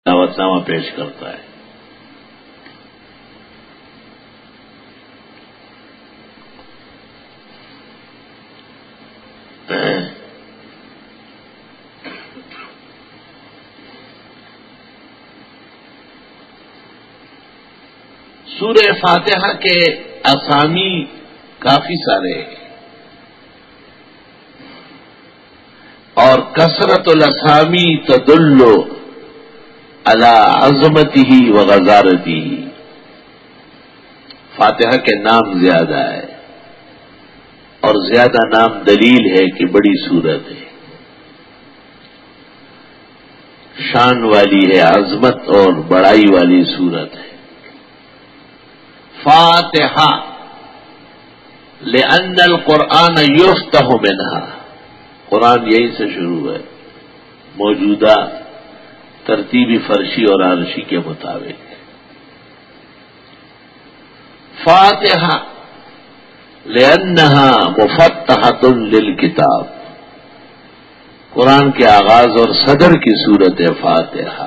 دعوت نامہ پیش کرتا ہے. سورہ فاتحہ کے اسامی کافی سارے ہیں اور کثرت الاسامی تدل علی عظمتہ وغزارتہ. فاتحہ کے نام زیادہ ہے اور زیادہ نام دلیل ہے کہ بڑی سورت ہے، شان والی ہے، عظمت اور بڑائی والی سورت ہے. فاتحہ لأن القرآن یفتح منہا، قرآن یہی سے شروع ہے موجودہ ترتیبی فرشی اور عرشی کے مطابق. فاتحہ لأنہا مفتحۃ للکتاب، قرآن کے آغاز اور صدر کی صورت ہے فاتحہ.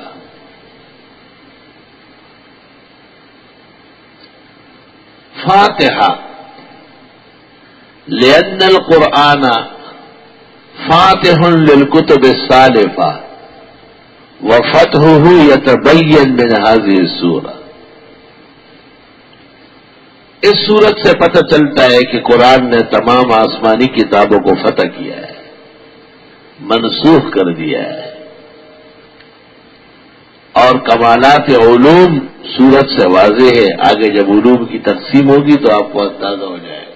فاتحہ لأن القرآن فاتح للکتب السالفہ وفتحہ یتبین من هذه السورہ. اس صورت سے پتہ چلتا ہے کہ قرآن نے تمام آسمانی کتابوں کو فتح کیا ہے، منسوخ کر دیا ہے، اور کمالات علوم سورت سے واضح ہے. آگے جب علوم کی تقسیم ہوگی تو آپ کو اندازہ ہو جائے گا.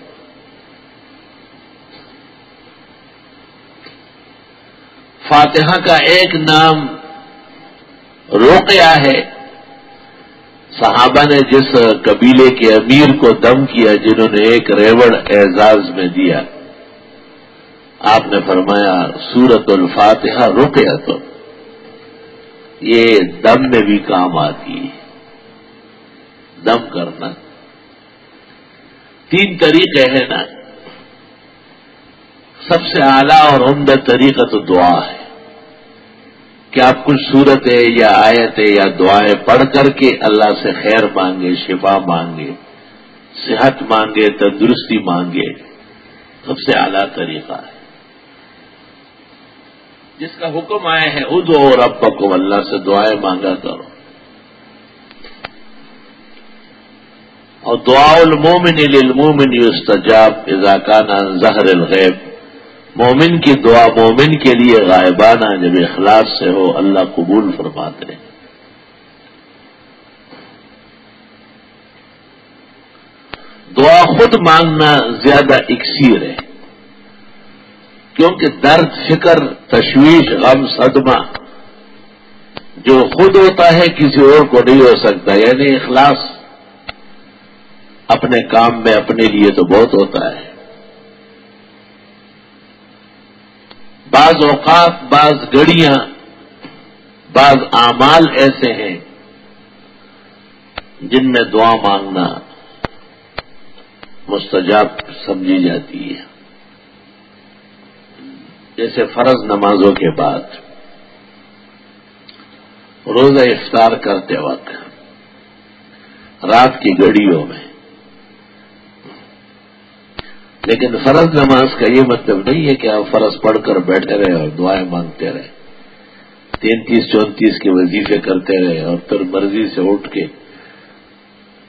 فاتحہ کا ایک نام رقیہ ہے. صحابہ نے جس قبیلے کے امیر کو دم کیا جنہوں نے ایک ریوڑ اعزاز میں دیا، آپ نے فرمایا سورت الفاتحہ رقیہ، تو یہ دم میں بھی کام آتی ہے، دم کرنا. 3 طریقے ہیں نا. سب سے اعلیٰ اور عمدہ طریقہ تو دعا ہے کہ آپ کچھ صورتیں یا آیتیں یا دعائیں پڑھ کر کے اللہ سے خیر مانگے، شفا مانگے، صحت مانگے، تندرستی مانگے. سب سے اعلیٰ طریقہ ہے جس کا حکم آیا ہے ادعوا ربکم، اللہ سے دعائیں مانگا کرو. اور دعاء المومن للمومن یستجاب اذا کان عن ظہر الغیب، مومن کی دعا مومن کے لیے غائبانہ جب اخلاص سے ہو اللہ قبول فرماتے ہیں. دعا خود مانگنا زیادہ اکسیر ہے، کیونکہ درد، فکر، تشویش، غم، صدمہ جو خود ہوتا ہے کسی اور کو نہیں ہو سکتا. یعنی اخلاص اپنے کام میں اپنے لیے تو بہت ہوتا ہے. بعض اوقات، بعض گھڑیاں، بعض اعمال ایسے ہیں جن میں دعا مانگنا مستجاب سمجھی جاتی ہے. جیسے فرض نمازوں کے بعد، روزہ افطار کرتے وقت، رات کی گھڑیوں میں. لیکن فرض نماز کا یہ مطلب نہیں ہے کہ آپ فرض پڑھ کر بیٹھے رہے اور دعائیں مانگتے رہے، 33-34 کے وظیفے کرتے رہے اور پھر مرضی سے اٹھ کے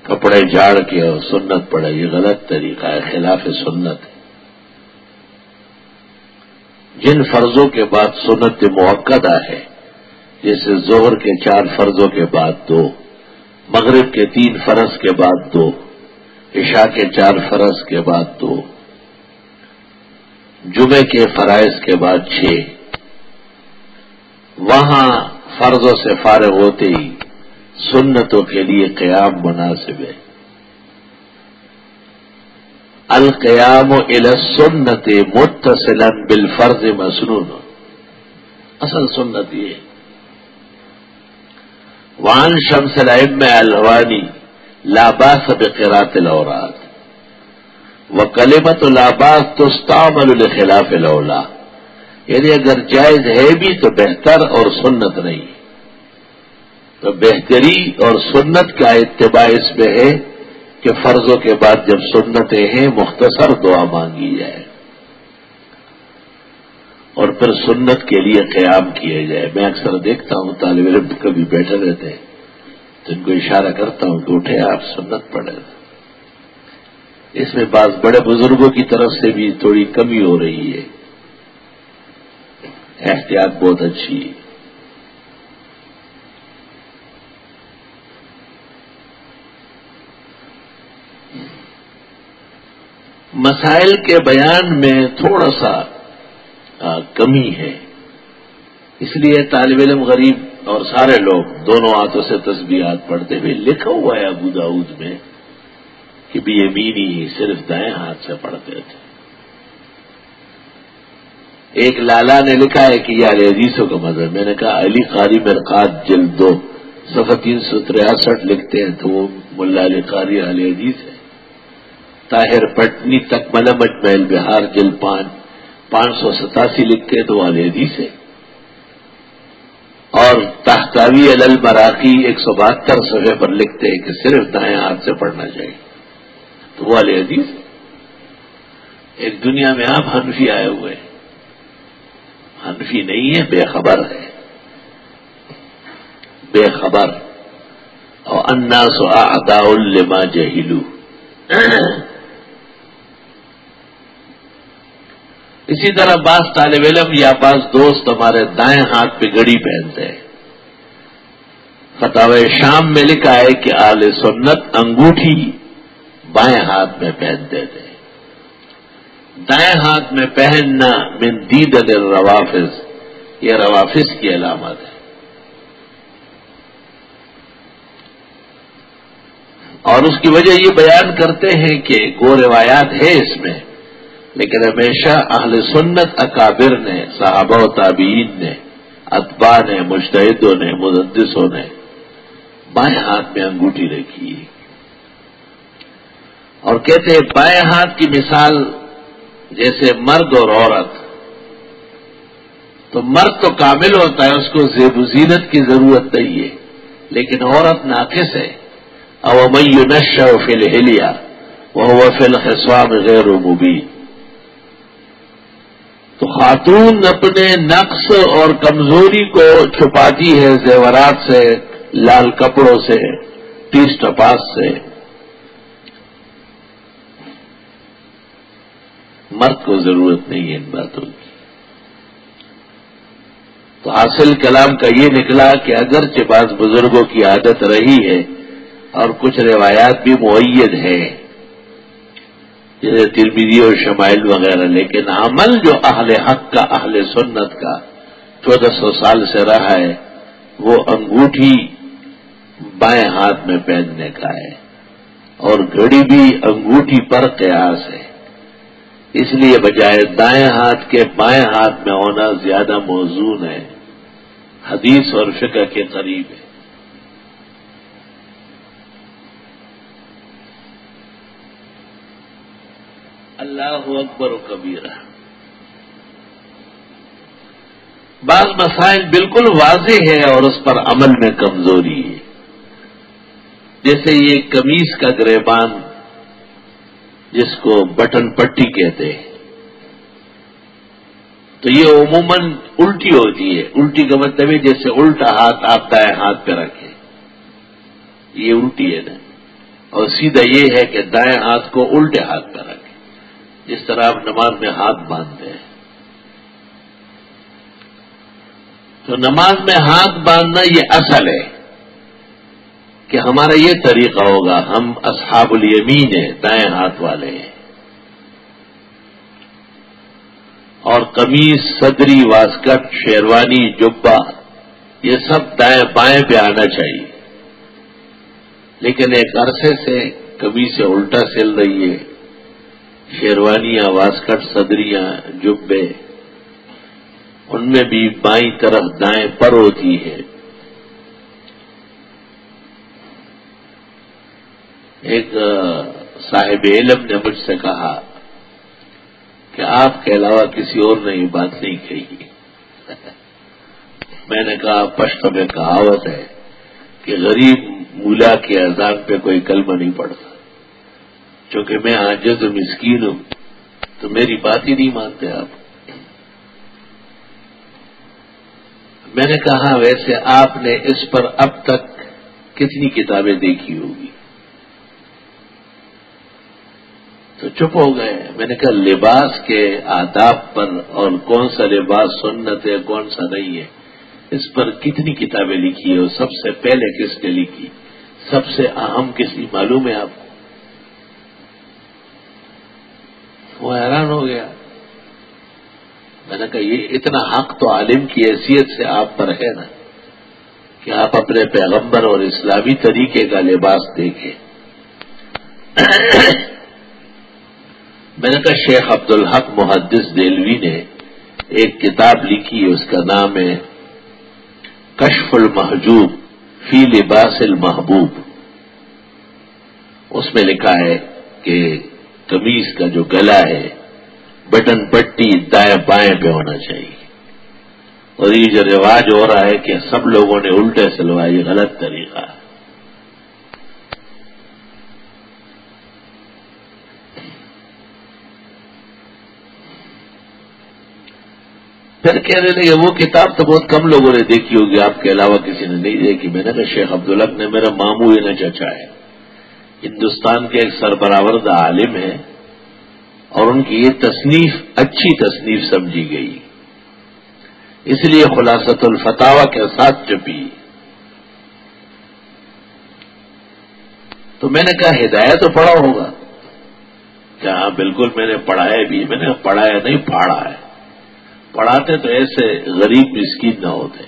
کپڑے جھاڑ کے اور سنت پڑھے. یہ غلط طریقہ ہے، خلاف سنت ہے. جن فرضوں کے بعد سنت مؤکدہ ہے، جیسے ظہر کے 4 فرضوں کے بعد 2، مغرب کے 3 فرض کے بعد 2، عشاء کے 4 فرض کے بعد 2، جمعے کے فرائض کے بعد 6، وہاں فرضوں سے فارغ ہوتے ہی سنتوں کے لیے قیام مناسب ہے. القیام الی السنت متصلا بالفرض مسنون، اصل سنت یہ. وعن شمس الائمہ الحوانی لا باس بقراءۃ الاوراد وکلمۃ لا باس تستعمل لخلاف الاولیٰ. یعنی اگر جائز ہے بھی تو بہتر اور سنت نہیں. تو بہتری اور سنت کا اتباع اس میں ہے کہ فرضوں کے بعد جب سنتیں ہیں مختصر دعا مانگی جائے اور پھر سنت کے لیے قیام کیا جائے. میں اکثر دیکھتا ہوں طالب علم کبھی بیٹھے رہتے ہیں تو ان کو اشارہ کرتا ہوں کہ اٹھے آپ سنت پڑھیں. اس میں بعض بڑے بزرگوں کی طرف سے بھی تھوڑی کمی ہو رہی ہے. احتیاط بہت اچھی ہے. مسائل کے بیان میں تھوڑا سا کمی ہے. اس لیے طالب علم غریب اور سارے لوگ دونوں ہاتھوں سے تسبیحات پڑھتے ہوئے لکھا ہوا ہے ابو داؤد میں کہ بھی یمینی صرف دائیں ہاتھ سے پڑھتے تھے. ایک لالا نے لکھا ہے کہ یہ علی حدیثوں کا مذہب. میں نے کہا علی قاری مرقات جلد 2 صفحہ 363 لکھتے ہیں تو وہ ملا علی قاری علی حدیث ہے. طاہر پٹنی تکملہ مجمع البحار جلد 587 لکھتے ہیں تو وہ علی حدیث ہے. اور تحتاوی علی المراقی 172 صفحے پر لکھتے ہیں کہ صرف دائیں ہاتھ سے پڑھنا چاہیے تو وہ علی حدیث ہے. ایک دنیا میں آپ حنفی آئے ہوئے ہیں. حنفی نہیں ہے، بے خبر ہے، بے خبر. اور الناس اعداء لما جہلوا. اسی طرح بعض طالب علم یا بعض دوست ہمارے دائیں ہاتھ پہ گھڑی پہنتے ہیں. فتاوی شام میں لکھا ہے کہ اہل سنت انگوٹھی بائیں ہاتھ میں پہنتے تھے. دائیں ہاتھ میں پہننا من دیدن الروافظ، یہ روافظ کی علامت ہے. اور اس کی وجہ یہ بیان کرتے ہیں کہ وہ روایات ہے اس میں، لیکن ہمیشہ اہل سنت اکابر نے، صحابہ و تابعین نے، اتباع نے، مجتہدوں نے، محدثوں نے بائیں ہاتھ میں انگوٹھی رکھی. اور کہتے ہیں بائیں ہاتھ کی مثال جیسے مرد اور عورت. تو مرد تو کامل ہوتا ہے، اس کو زیب و زینت کی ضرورت نہیں ہے، لیکن عورت ناقص ہے. او من ينشأ في الحلیہ وهو في الخصام غیر مبین. تو خاتون اپنے نقص اور کمزوری کو چھپاتی ہے زیورات سے، لال کپڑوں سے، ٹیس ٹپاس سے. مرد کو ضرورت نہیں ہے ان باتوں کی. تو حاصل کلام کا یہ نکلا کہ اگرچہ بعض بزرگوں کی عادت رہی ہے اور کچھ روایات بھی مؤید ہیں جیسے ترمذی اور شمائل وغیرہ، لیکن عمل جو اہل حق کا، اہل سنت کا 1400 سال سے رہا ہے وہ انگوٹھی بائیں ہاتھ میں پہننے کا ہے. اور گھڑی بھی انگوٹھی پر قیاس ہے. اس لیے بجائے دائیں ہاتھ کے بائیں ہاتھ میں ہونا زیادہ موزون ہے، حدیث اور فقہ کے قریب ہے. اللہ اکبر و کبیرہ. بعض مسائل بالکل واضح ہے اور اس پر عمل میں کمزوری ہے. جیسے یہ قمیص کا گریبان جس کو بٹن پٹی کہتے ہیں، تو یہ عموماً الٹی ہوتی ہے. الٹی کا مطلب ہے جیسے الٹا ہاتھ آپ دائیں ہاتھ پہ رکھیں، یہ الٹی ہے نا. اور سیدھا یہ ہے کہ دائیں ہاتھ کو الٹے ہاتھ پہ رکھیں، جس طرح آپ نماز میں ہاتھ باندھتے ہیں. تو نماز میں ہاتھ باندھنا یہ اصل ہے کہ ہمارا یہ طریقہ ہوگا. ہم اصحاب الیمین ہیں، دائیں ہاتھ والے ہیں. اور قمیص، صدری، واسکٹ، شیروانی، جبہ یہ سب دائیں بائیں پہ آنا چاہیے. لیکن ایک عرصے سے قمیص الٹا سل رہی ہے. شیروانیاں، واسکٹ، صدریاں، جبے ان میں بھی بائیں طرف دائیں پر ہوتی ہے. ایک صاحب علم نے مجھ سے کہا کہ آپ کے علاوہ کسی اور نے یہ بات نہیں کہی. میں نے کہا پشت میں کہاوت ہے کہ غریب مولا کے اذان پہ کوئی کلمہ نہیں پڑھتا، چونکہ میں عاجز و مسکین ہوں تو میری بات ہی نہیں مانتے آپ۔ میں نے کہا ویسے آپ نے اس پر اب تک کتنی کتابیں دیکھی ہوگی؟ تو چپ ہو گئے۔ میں نے کہا لباس کے آداب پر اور کون سا لباس سنت ہے کون سا نہیں ہے اس پر کتنی کتابیں لکھی ہے اور سب سے پہلے کس نے لکھی، سب سے اہم کسی معلوم ہے آپ کو؟ وہ حیران ہو گیا۔ میں نے کہا یہ اتنا حق تو عالم کی حیثیت سے آپ پر ہے نا کہ آپ اپنے پیغمبر اور اسلامی طریقے کا لباس دیکھیں۔ میں نے کہا شیخ عبدالحق محدث دہلوی نے ایک کتاب لکھی ہے، اس کا نام ہے کشف المحجوب فی لباس المحبوب۔ اس میں لکھا ہے کہ قمیص کا جو گلا ہے بٹن پٹی دائیں بائیں پہ ہونا چاہیے، اور یہ جو رواج ہو رہا ہے کہ سب لوگوں نے الٹے سلوائے، یہ غلط طریقہ ہے۔ پھر کہنے لگے وہ کتاب تو بہت کم لوگوں نے دیکھی ہوگی، آپ کے علاوہ کسی نے نہیں دیکھی۔ میں نے کہا شیخ عبدالحق نے میرا ماموں نہ چچا ہے، ہندوستان کے ایک سربراہ عالم ہے، اور ان کی یہ تصنیف اچھی تصنیف سمجھی گئی، اس لیے خلاصۃ الفتاوی کے ساتھ چھپی۔ تو میں نے کہا ہدایت تو پڑھا ہوگا؟ کہ ہاں بالکل میں نے پڑھایا بھی۔ میں نے پڑھایا نہیں پڑھا ہے، پڑھاتے تو ایسے غریب مسکین نہ ہوتے۔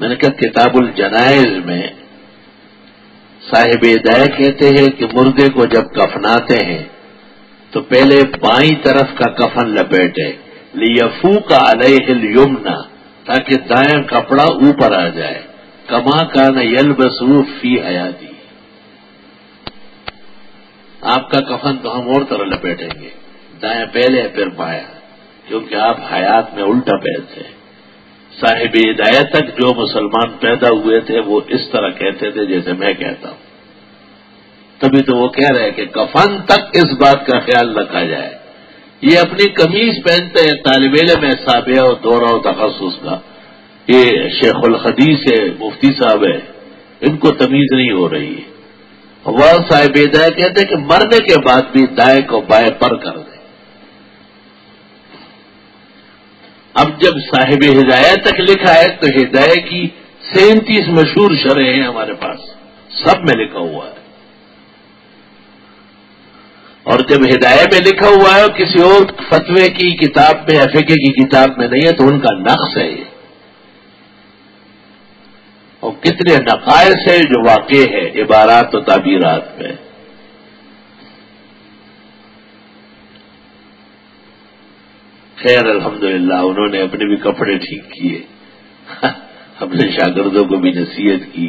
میں نے کہا کتاب الجنائز میں صاحب ہدایت کہتے ہیں کہ مردے کو جب کفناتے ہیں تو پہلے بائیں طرف کا کفن لپیٹے لیفوق علیہ الیمنا، تاکہ دائیں کپڑا اوپر آ جائے، کما کان یلبس فی حیاتی۔ آپ کا کفن تو ہم اور طرح لپیٹیں گے، دائیں پہلے پھر بائیں، کیونکہ آپ حیات میں الٹا پہنتے ہیں۔ صاحب ہدایت تک جو مسلمان پیدا ہوئے تھے وہ اس طرح کہتے تھے جیسے میں کہتا ہوں، تبھی تو وہ کہہ رہے کہ کفن تک اس بات کا خیال رکھا جائے۔ یہ اپنی قمیض پہنتے ہیں، طالب علم ہے سابعہ و دورہ و تخصص کا، یہ شیخ الحدیث ہے، مفتی صاحب ہے، ان کو تمیز نہیں ہو رہی ہے۔ وہ صاحب ہدایت کہتے ہیں کہ مرنے کے بعد بھی دائیں کو بائیں پر کر دیں۔ اب جب صاحب ہدایت تک لکھا ہے تو ہدایت کی 37 مشہور شرح ہیں ہمارے پاس، سب میں لکھا ہوا ہے۔ اور جب ہدایت میں لکھا ہوا ہے اور کسی اور فتوے کی کتاب میں یا فقہ کی کتاب میں نہیں ہے تو ان کا نقص ہے یہ۔ اور کتنے نقائص ہے جو واقع ہے عبارات و تعبیرات میں۔ خیر الحمدللہ انہوں نے اپنے بھی کپڑے ٹھیک کیے، اپنے شاگردوں کو بھی نصیحت کی،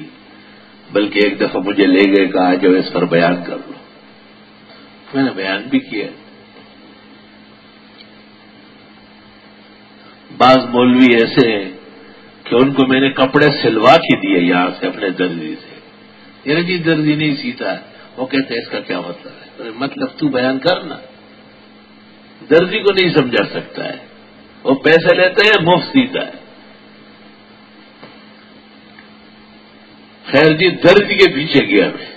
بلکہ ایک دفعہ مجھے لے گئے، کہا جو اس پر بیان کر لو۔ میں نے بیان بھی کیا۔ بعض مولوی ایسے ہیں کہ ان کو میں نے کپڑے سلوا کے دیے یہاں سے اپنے درزی سے، یعنی جی درزی نہیں سیتا ہے، وہ کہتے ہیں اس کا کیا مطلب ہے؟ مطلب تو بیان کرنا، درزی کو نہیں سمجھا سکتا ہے، وہ پیسے لیتے ہیں مفت سیتا ہے۔ خیر جی درزی کے پیچھے گیا میں،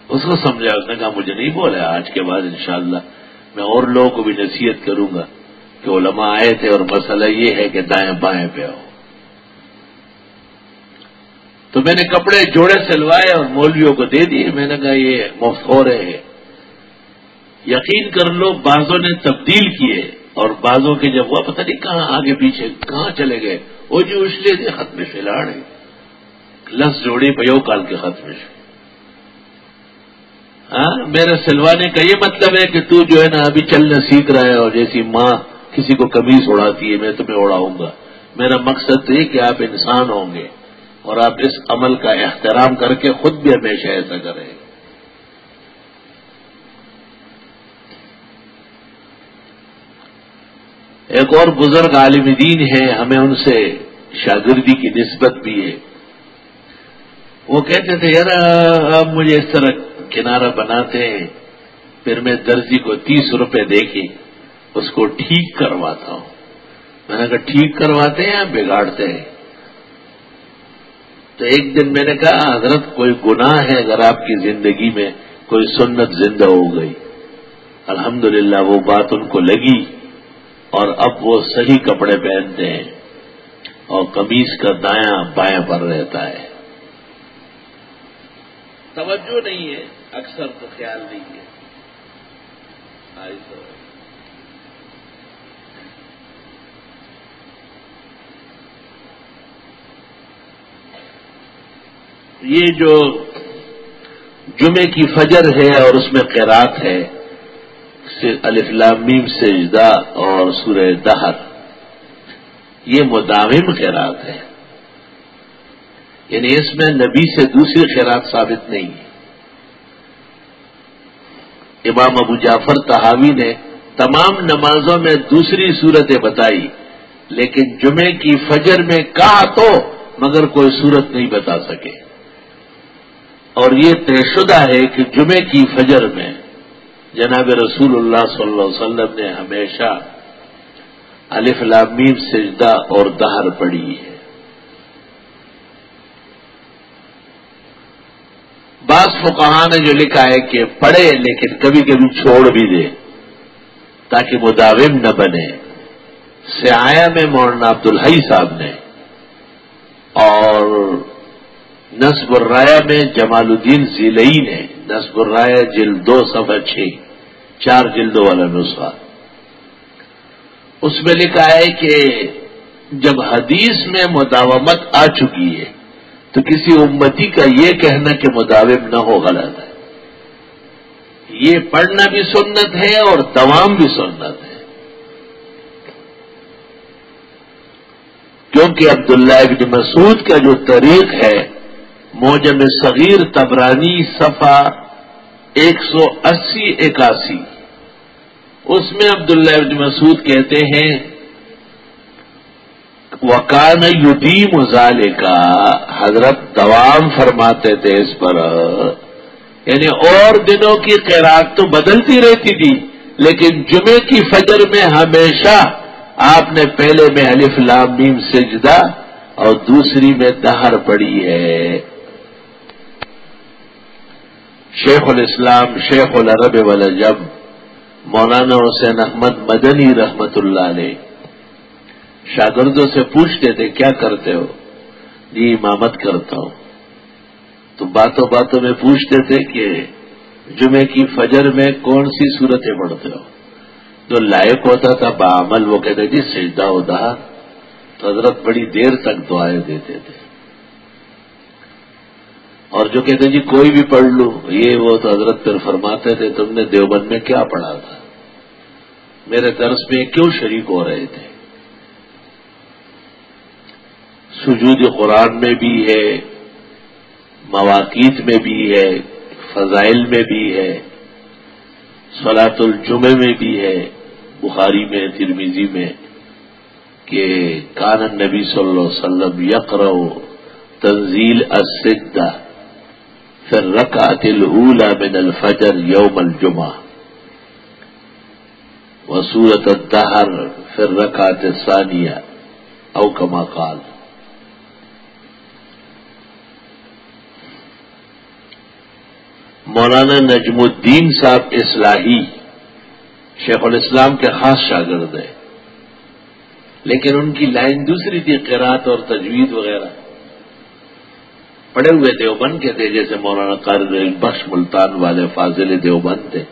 اس کو سمجھا، اس نے کہا مجھے نہیں بولا، آج کے بعد انشاءاللہ میں اور لوگوں کو بھی نصیحت کروں گا کہ علماء آئے تھے اور مسئلہ یہ ہے کہ دائیں بائیں پہ آؤ۔ تو میں نے کپڑے جوڑے سلوائے اور مولویوں کو دے دیے۔ میں نے کہا یہ مفت ہو رہے ہیں، یقین کر لو بعضوں نے تبدیل کیے اور بعضوں کے جب وہ پتہ نہیں کہاں آگے پیچھے کہاں چلے گئے، وہ جو اچھلے تھے ختم شلاڑے لفظ جوڑی پیو کال کے ختم سے۔ ہاں میرے سلوانے کا یہ مطلب ہے کہ تو جو ہے نا ابھی چلنا سیکھ رہا ہے اور جیسی ماں کسی کو قمیص اڑاتی ہے میں تمہیں اڑاؤں گا۔ میرا مقصد یہ کہ آپ انسان ہوں گے اور آپ اس عمل کا احترام کر کے خود بھی ہمیشہ ایسا کریں۔ ایک اور بزرگ عالم دین ہے، ہمیں ان سے شاگردی کی نسبت بھی ہے، وہ کہتے تھے یار آپ مجھے اس طرح کنارہ بناتے ہیں، پھر میں درزی کو 30 روپے دے کے اس کو ٹھیک کرواتا ہوں۔ میں نے کہا ٹھیک کرواتے ہیں یا بگاڑتے ہیں؟ تو ایک دن میں نے کہا حضرت کوئی گناہ ہے اگر آپ کی زندگی میں کوئی سنت زندہ ہو گئی؟ الحمدللہ وہ بات ان کو لگی اور اب وہ صحیح کپڑے پہنتے ہیں اور قمیص کا دایاں بایاں پر رہتا ہے۔ توجہ نہیں ہے، اکثر تو خیال نہیں ہے۔ یہ جو جمعے کی فجر ہے اور اس میں قرات ہے الف لام میم سجدہ اور سورہ دہر، یہ مداوم قرات ہے، یعنی اس میں نبی سے دوسری قرات ثابت نہیں ہے۔ امام ابو جعفر طحاوی نے تمام نمازوں میں دوسری صورتیں بتائی، لیکن جمعے کی فجر میں کہا تو مگر کوئی صورت نہیں بتا سکے، اور یہ طے شدہ ہے کہ جمعے کی فجر میں جناب رسول اللہ صلی اللہ علیہ وسلم نے ہمیشہ الف لام میم سجدہ اور دہر پڑھی ہے۔ بعض فقہاء نے جو لکھا ہے کہ پڑھے لیکن کبھی کبھی چھوڑ بھی دے تاکہ مداوم نہ بنے۔ سعایہ میں مولانا عبدالحی صاحب نے اور نصب الرایہ میں جمال الدین زیلئی نے، نصب الرایہ جلد 2 صفحہ 6، 4 جلدوں والا نسخہ، اس میں لکھا ہے کہ جب حدیث میں مداومت آ چکی ہے تو کسی امتی کا یہ کہنا کہ مداوم نہ ہو غلط ہے۔ یہ پڑھنا بھی سنت ہے اور دوام بھی سنت ہے، کیونکہ عبداللہ ابن مسعود کا جو طریق ہے معجم صغیر طبرانی صفحہ 180-81، اس میں عبداللہ ابن مسعود کہتے ہیں وَكَانَ يُدِيمُ ذَلِكَ، حضرت دوام فرماتے تھے اس پر، یعنی اور دنوں کی قرات تو بدلتی رہتی تھی لیکن جمعے کی فجر میں ہمیشہ آپ نے پہلے میں الف لام میم سجدہ اور دوسری میں دہر پڑھی ہے۔ شیخ الاسلام شیخ العرب والعجم مولانا حسین احمد مدنی رحمت اللہ علیہ شاگردوں سے پوچھتے تھے کیا کرتے ہو؟ جی امامت کرتا ہوں۔ تو باتوں باتوں میں پوچھتے تھے کہ جمعے کی فجر میں کون سی صورتیں پڑھتے ہو؟ جو لائق ہوتا تھا بعمل وہ کہتے جی سجدہ و دہر، تو حضرت بڑی دیر تک دعائیں دیتے تھے، اور جو کہتے جی کوئی بھی پڑھ لوں یہ وہ، تو حضرت پھر فرماتے تھے تم نے دیوبند میں کیا پڑھا تھا؟ میرے درس میں کیوں شریک ہو رہے تھے؟ سجود قرآن میں بھی ہے، مواقیت میں بھی ہے، فضائل میں بھی ہے، صلاۃ الجمعہ میں بھی ہے، بخاری میں ترمذی میں کہ کان النبی صلی اللہ علیہ وسلم یقرأ تنزیل السجدہ فی الرکعۃ الاولی من الفجر یوم الجمعہ وسورۃ الدہر فی الرکعۃ الثانیہ او کما قال۔ مولانا نجم الدین صاحب اصلاحی شیخ الاسلام کے خاص شاگرد ہیں، لیکن ان کی لائن دوسری تھی، قرات اور تجوید وغیرہ پڑے ہوئے دیوبند کے تھے، جیسے مولانا قاری بخش ملتان والے فاضل دیوبند تھے،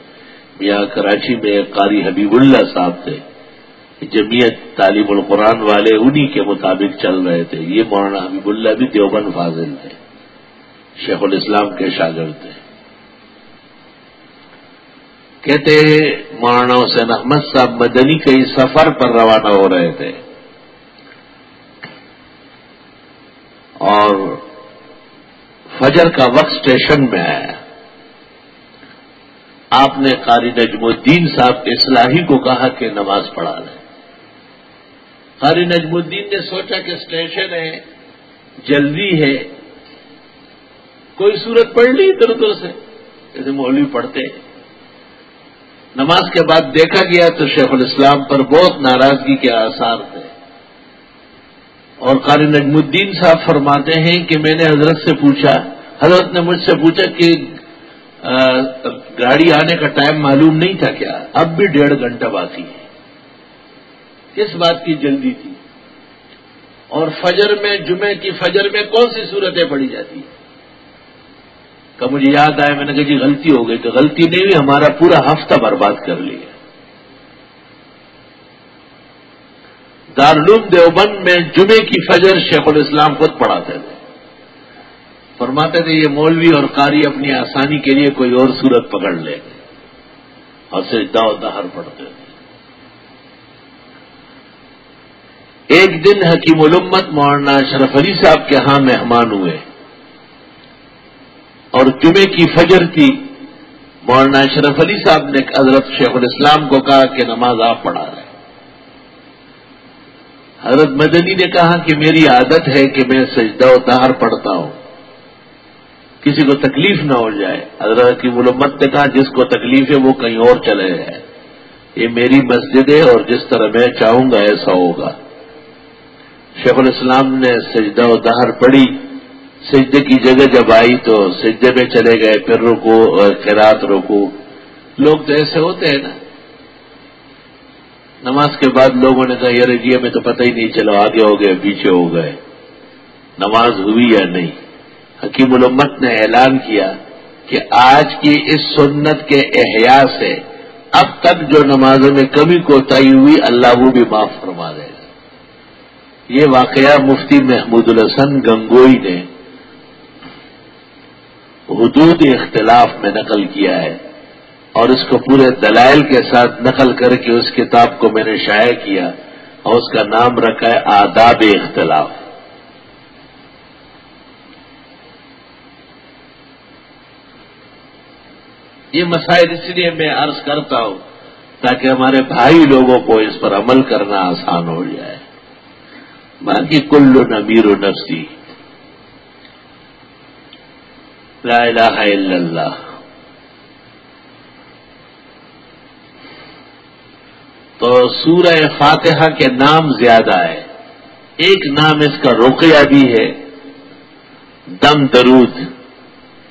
یہاں کراچی میں قاری حبیب اللہ صاحب تھے، جمعیت تعلیم القرآن والے انہی کے مطابق چل رہے تھے۔ یہ مولانا حبیب اللہ بھی دیوبند فاضل تھے، شیخ الاسلام کے شاگرد تھے۔ کہتے ہیں مولانا حسین احمد صاحب مدنی کئی سفر پر روانہ ہو رہے تھے اور فجر کا وقت اسٹیشن میں آیا، آپ نے قاری نجم الدین صاحب اصلاحی کو کہا کہ نماز پڑھا لیں۔ قاری نجم الدین نے سوچا کہ اسٹیشن ہے، جلدی ہے، کوئی سورت پڑھ لی ادھر ادھر سے جیسے مولوی پڑھتے ہیں. نماز کے بعد دیکھا گیا تو شیخ الاسلام پر بہت ناراضگی کے آثار تھے. اور قاری نجم الدین صاحب فرماتے ہیں کہ میں نے حضرت سے پوچھا، حضرت نے مجھ سے پوچھا کہ گاڑی آنے کا ٹائم معلوم نہیں تھا کیا؟ اب بھی 1.5 گھنٹہ باقی ہے. کس بات کی جلدی تھی؟ اور فجر میں، جمعے کی فجر میں کون سی صورتیں پڑھی جاتی ہیں؟ کہ مجھے یاد آیا، میں نے کہا جی غلطی ہو گئی. کہ غلطی نہیں ہوئی، ہمارا پورا ہفتہ برباد کر لیا. دارالعلوم دیوبند میں جمعے کی فجر شیخ الاسلام خود پڑھاتے تھے. فرماتے تھے یہ مولوی اور قاری اپنی آسانی کے لیے کوئی اور صورت پکڑ لیں گے اور سجدہ و دہر پڑھتے تھے. ایک دن حکیم الامت مولانا اشرف علی صاحب کے ہاں مہمان ہوئے اور جمعے کی فجر تھی. مولانا اشرف علی صاحب نے حضرت شیخ الاسلام کو کہا کہ نماز آپ پڑھا رہے ہیں. حضرت مدنی نے کہا کہ میری عادت ہے کہ میں سجدہ و دہر پڑھتا ہوں، کسی کو تکلیف نہ ہو جائے. حضرت حکیم الامت نے کہا جس کو تکلیف ہے وہ کہیں اور چلے جائے، یہ میری مسجد ہے اور جس طرح میں چاہوں گا ایسا ہوگا. شیخ الاسلام نے سجدہ و دہر پڑھی. سجدے کی جگہ جب آئی تو سجدے میں چلے گئے، پھر رکو، قرات رکو. لوگ تو ایسے ہوتے ہیں نا. نماز کے بعد لوگوں نے کہا یار جی ہمیں تو پتہ ہی نہیں چلا، آگے ہو گئے پیچھے ہو گئے، نماز ہوئی یا نہیں. حکیم الامت نے اعلان کیا کہ آج کی اس سنت کے احیاء سے اب تک جو نمازوں میں کمی کوتاہی ہوئی اللہ وہ بھی معاف فرما دے گا. یہ واقعہ مفتی محمود الحسن گنگوئی نے حدود اختلاف میں نقل کیا ہے اور اس کو پورے دلائل کے ساتھ نقل کر کے اس کتاب کو میں نے شائع کیا اور اس کا نام رکھا ہے آداب اختلاف. یہ مسائل اس لیے میں عرض کرتا ہوں تاکہ ہمارے بھائی لوگوں کو اس پر عمل کرنا آسان ہو جائے. باقی کل امیر نفسی، لا الہ الا اللہ. تو سورہ فاتحہ کے نام زیادہ ہے. ایک نام اس کا رقیہ بھی ہے، دم درود،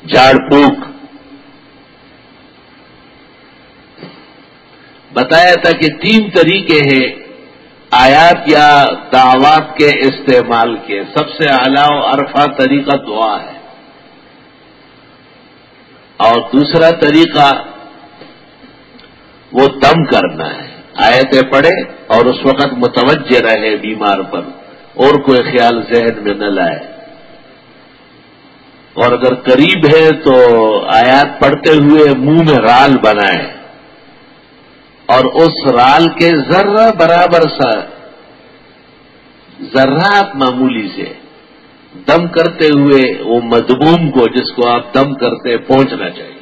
جھاڑ پھونک. بتایا تھا کہ 3 طریقے ہیں آیات یا دعوات کے استعمال کے. سب سے اعلیٰ و عرفہ طریقہ دعا ہے اور دوسرا طریقہ وہ دم کرنا ہے. آیتیں پڑھے اور اس وقت متوجہ رہے بیمار پر اور کوئی خیال ذہن میں نہ لائے. اور اگر قریب ہے تو آیات پڑھتے ہوئے منہ میں رال بنائے اور اس رال کے ذرہ برابر سا ذرات معمولی سے دم کرتے ہوئے وہ مدموم کو جس کو آپ دم کرتے پہنچنا چاہیے.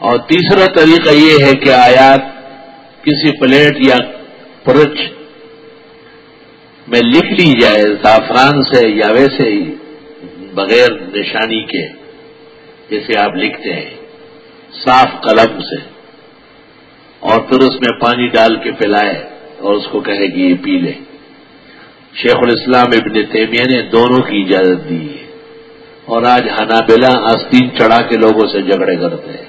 اور تیسرا طریقہ یہ ہے کہ آیات کسی پلیٹ یا پرچ میں لکھ لی جائے زعفران سے یا ویسے ہی بغیر نشانی کے جیسے آپ لکھتے ہیں صاف قلم سے، اور پھر اس میں پانی ڈال کے پلائے اور اس کو کہے کہ یہ پی لے. شیخ الاسلام ابن تیمیہ نے دونوں کی اجازت دی ہے اور آج حنابلہ آستین چڑھا کے لوگوں سے جھگڑے کرتے ہیں.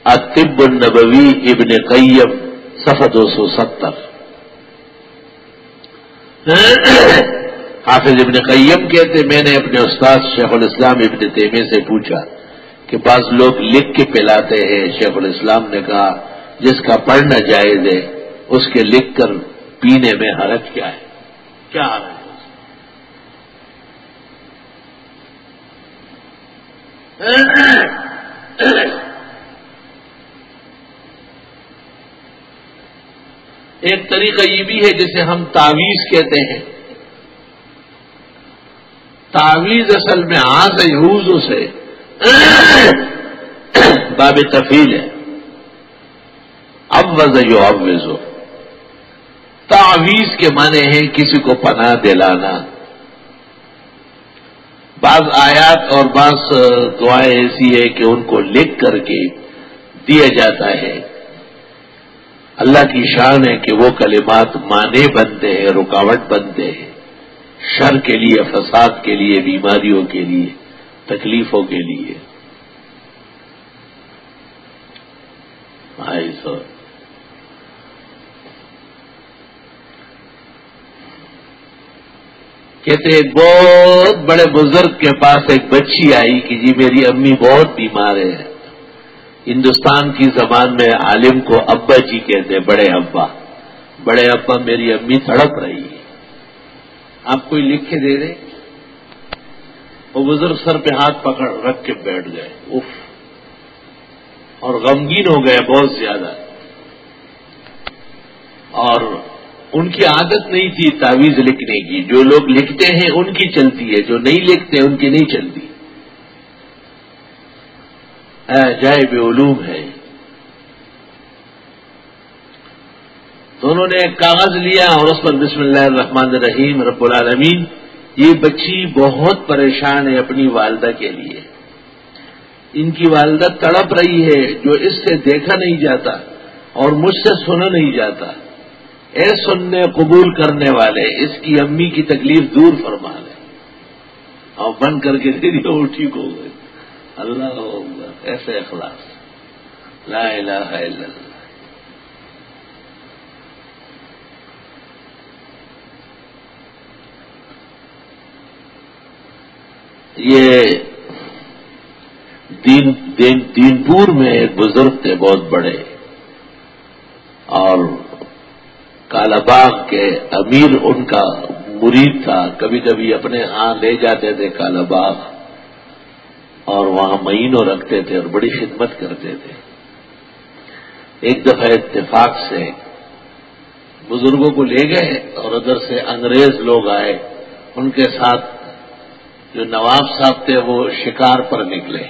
الطب النبوی ابن قیم صفحہ 270. حافظ ابن قیم کہتے میں نے اپنے استاد شیخ الاسلام ابن تیمیہ سے پوچھا کہ بعض لوگ لکھ کے پلاتے ہیں. شیخ الاسلام نے کہا جس کا پڑھنا جائز ہے اس کے لکھ کر پینے میں حرج کیا ہے؟ کیا حرج ہے؟ ایک طریقہ یہ بھی ہے جسے ہم تعویذ کہتے ہیں. تعویذ اصل میں آز یعوذ سے باب تفعیل ہے. عوض یعوض، تعویذ کے معنی ہیں کسی کو پناہ دلانا. بعض آیات اور بعض دعائیں ایسی ہے کہ ان کو لکھ کر کے دیا جاتا ہے. اللہ کی شان ہے کہ وہ کلمات معنی بنتے ہیں، رکاوٹ بنتے ہیں، شر کے لیے، فساد کے لیے، بیماریوں کے لیے، تکلیفوں کے لیے. کہتے ایک بہت بڑے بزرگ کے پاس ایک بچی آئی کہ جی میری امی بہت بیمار ہے. ہندوستان کی زبان میں عالم کو ابا جی کہتے ہیں، بڑے ابا. بڑے ابا میری امی تڑپ رہی ہے، آپ کوئی لکھ کے دے دے. وہ بزرگ سر پہ ہاتھ پکڑ رکھ کے بیٹھ گئے، اف، اور غمگین ہو گئے بہت زیادہ. اور ان کی عادت نہیں تھی تعویذ لکھنے کی. جو لوگ لکھتے ہیں ان کی چلتی ہے، جو نہیں لکھتے ان کی نہیں چلتی. عجائب علوم ہے. تو انہوں نے ایک کاغذ لیا اور اس پر بسم اللہ الرحمن الرحیم رب العالمین. یہ بچی بہت پریشان ہے اپنی والدہ کے لیے. ان کی والدہ تڑپ رہی ہے، جو اس سے دیکھا نہیں جاتا اور مجھ سے سنا نہیں جاتا. اے سننے قبول کرنے والے، اس کی امی کی تکلیف دور فرما لے. اور بند کر کے دے دیا، وہ ٹھیک ہو گئی. اللہ اکبر، ایسے اخلاص، لا الہ الا اللہ. یہ دینپور میں ایک بزرگ تھے بہت بڑے، اور کالا باغ کے امیر ان کا مرید تھا. کبھی کبھی اپنے ہاں لے جاتے تھے کالا باغ اور وہاں مہینوں رکھتے تھے اور بڑی خدمت کرتے تھے. ایک دفعہ اتفاق سے بزرگوں کو لے گئے اور ادھر سے انگریز لوگ آئے. ان کے ساتھ جو نواب صاحب تھے وہ شکار پر نکلے.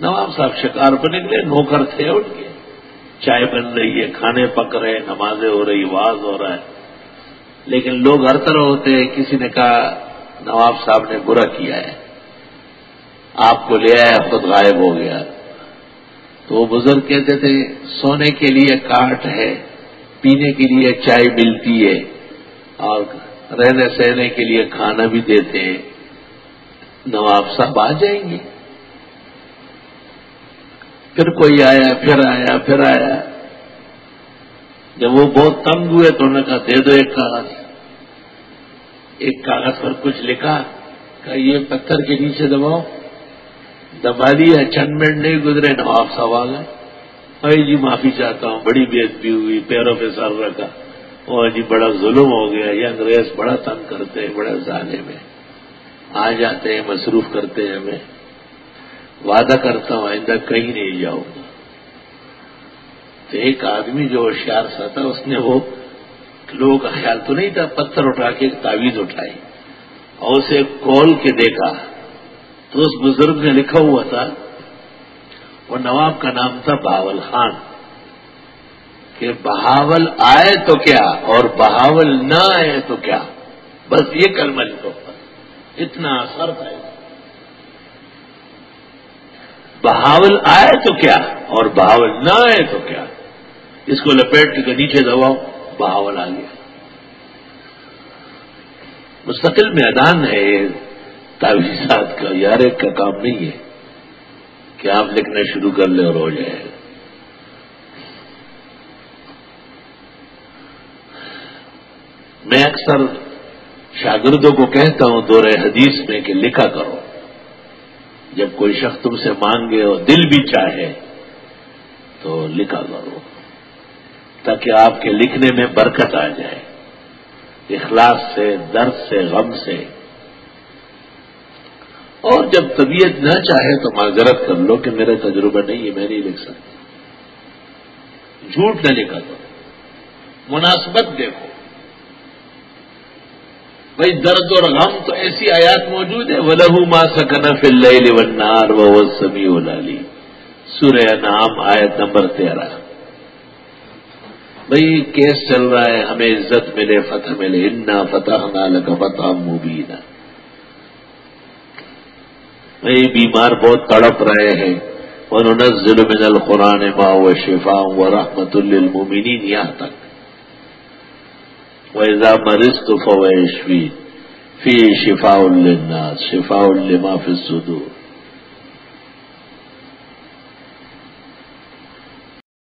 نواب صاحب شکار پر نکلے، نوکر تھے ان کے. چائے بن رہی ہے، کھانے پک رہے، نمازیں ہو رہی، واز ہو رہا ہے. لیکن لوگ ہر طرح ہوتے. کسی نے کہا نواب صاحب نے برا کیا ہے، آپ کو لے آیا خود غائب ہو گیا. تو وہ بزرگ کہتے تھے سونے کے لیے کاٹ ہے، پینے کے لیے چائے ملتی ہے، اور رہنے سہنے کے لیے کھانا بھی دیتے ہیں. نواب صاحب آ جائیں گے. پھر کوئی آیا، پھر آیا، پھر آیا. جب وہ بہت تنگ ہوئے تو انہوں نے کہا دے دو ایک کاغذ. ایک کاغذ پر کچھ لکھا، کہ یہ پتھر کے نیچے دباؤ. دبا دیا، چند منٹ نہیں گزرے نواب صاحب آ گئے. بھائی جی معافی چاہتا ہوں، بڑی بے عزتی ہوئی، پیروں پہ سر رکھا. اور جی بڑا ظلم ہو گیا، یہ انگریز بڑا تنگ کرتے ہیں، بڑا ظالم ہے. آ جاتے ہیں، مصروف کرتے ہیں ہمیں. وعدہ کرتا ہوں آئندہ کہیں نہیں جاؤں گا. تو ایک آدمی جو ہوشیار سا تھا، اس نے وہ لوگوں کا خیال تو نہیں تھا، پتھر اٹھا کے ایک تعویذ اٹھائی اور اسے کھول کے دیکھا. تو اس بزرگ نے لکھا ہوا تھا، وہ نواب کا نام تھا بہاول خان، کہ بہاول آئے تو کیا اور بہاول نہ آئے تو کیا. بس یہ کلمہ لکھو. اتنا اثر تھا. بہاول آئے تو کیا اور بہاول نہ آئے تو کیا. اس کو لپیٹ کے نیچے دباؤ، بہاول آ گیا. مستقل میدان ہے یہ تعویذات کا. یار ایک کا کام نہیں ہے کہ آپ لکھنا شروع کر لیں اور ہو جائے. میں اکثر شاگردوں کو کہتا ہوں دورہ حدیث میں کہ لکھا کرو. جب کوئی شخص تم سے مانگے اور دل بھی چاہے تو لکھا کرو، تاکہ آپ کے لکھنے میں برکت آ جائے، اخلاص سے، درد سے، غم سے. اور جب طبیعت نہ چاہے تو معذرت کر لو کہ میرا تجربہ نہیں ہے، میں نہیں لکھ سکتا. جھوٹ نہ لکھا کرو، مناسبت دیکھو. بھائی درد اور غم تو ایسی آیات موجود ہے، وَلَهُ مَا سَكَنَ فِي اللَّيْلِ وَالنَّهَارِ وَهُوَ السَّمِيعُ الْعَلِيمُ. سورہ انعام آیت نمبر 13۔ بھئی کیس چل رہا ہے، ہمیں عزت ملے، فتح ملے، انا فتحنا لک فتحا مبینا۔ بھئی بیمار بہت تڑپ رہے ہیں، وَنُنَزِّلُ مِنَ الْقُرْآنِ مَا هُوَ شِفَاءٌ وَرَحْمَةٌ لِّلْمُؤْمِنِينَ یہاں تک۔ وَإِذَا مَرِضْتُ فَهُوَ يَشْفِينِ فِيهِ شِفَاءٌ لِّلنَّاسِ شِفَاءٌ لِّمَا فِي الصُّدُورِ۔